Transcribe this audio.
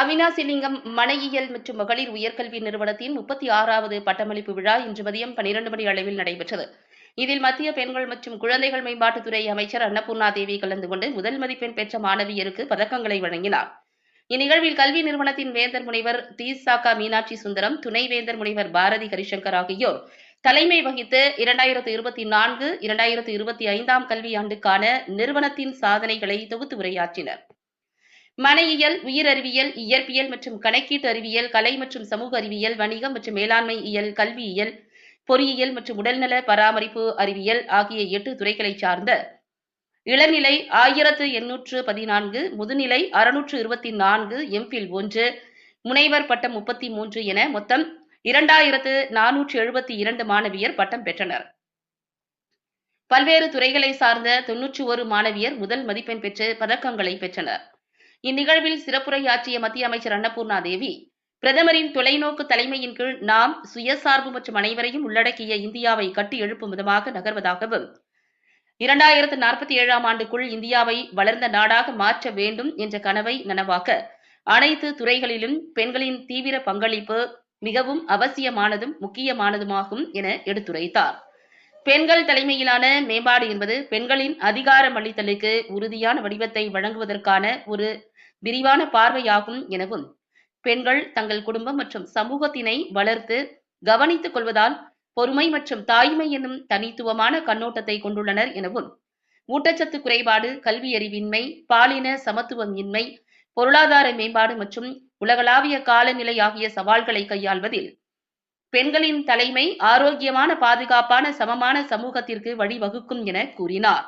அவினாசிலிங்கம் மனையியல் மற்றும் மகளிர் உயர்கல்வி நிறுவனத்தின் 36வது பட்டமளிப்பு விழா இன்று மதியம் 12 மணி அளவில் நடைபெற்றது. இதில் மத்திய பெண்கள் மற்றும் குழந்தைகள் மேம்பாட்டுத்துறை அமைச்சர் அன்னபூர்ணா தேவி கலந்து கொண்டு முதல் மதிப்பெண் பெற்ற மாணவியருக்கு பதக்கங்களை வழங்கினார். இந்நிகழ்வில் கல்வி நிறுவனத்தின் வேந்தர் முனைவர் தீசாக்கா மீனாட்சி சுந்தரம், துணைவேந்தர் முனைவர் பாரதி ஹரிசங்கர் ஆகியோர் தலைமை வகித்து 2024-2025 கல்வியாண்டுக்கான நிறுவனத்தின் சாதனைகளை தொகுத்து உரையாற்றினர். மனையியல், உயிரறிவியல், இயற்பியல் மற்றும் கணக்கீட்டு அறிவியல், கலை மற்றும் சமூக அறிவியல், வணிகம் மற்றும் மேலாண்மை இயல், கல்வியியல், பொறியியல் மற்றும் உடல்நல பராமரிப்பு அறிவியல் ஆகிய 8 துறைகளைச் சார்ந்த இளநிலை 1814, முதுநிலை 624, எம்பில் 1, முனைவர் பட்டம் 33 என மொத்தம் 2472 மாணவியர் பட்டம் பெற்றனர். பல்வேறு துறைகளை சார்ந்த 91 மாணவியர் முதல் மதிப்பெண் பெற்று பதக்கங்களை பெற்றனர். இந்நிகழ்வில் சிறப்புரையாற்றிய மத்திய அமைச்சர் அன்னபூர்ணா தேவி, பிரதமரின் தொலைநோக்கு தலைமையின் கீழ் நாம் சுயசார்பு மற்றும் அனைவரையும் உள்ளடக்கிய இந்தியாவை கட்டி எழுப்பும் விதமாக நகர்வதாகவும், 2047 ஆண்டுக்குள் இந்தியாவை வளர்ந்த நாடாக மாற்ற வேண்டும் என்ற கனவை நனவாக்க அனைத்து துறைகளிலும் பெண்களின் தீவிர பங்களிப்பு மிகவும் அவசியமானதும் முக்கியமானதுமாகும் என எடுத்துரைத்தார். பெண்கள் தலைமையிலான மேம்பாடு என்பது பெண்களின் அதிகாரமளித்தலுக்கு உறுதியான வடிவத்தை வழங்குவதற்கான ஒரு விரிவான பார்வையாகும் எனவும், பெண்கள் தங்கள் குடும்பம் மற்றும் சமூகத்தினை வளர்த்து கவனித்துக் கொள்வதால் பொறுமை மற்றும் தாய்மை என்னும் தனித்துவமான கண்ணோட்டத்தை கொண்டுள்ளனர் எனவும், ஊட்டச்சத்து குறைபாடு, கல்வியறிவின்மை, பாலின சமத்துவம் இன்மை, பொருளாதார மேம்பாடு மற்றும் உலகளாவிய காலநிலை ஆகிய சவால்களை கையாள்வதில் பெண்களின் தலைமை ஆரோக்கியமான, பாதுகாப்பான, சமமான சமூகத்திற்கு வழிவகுக்கும் என கூறினார்.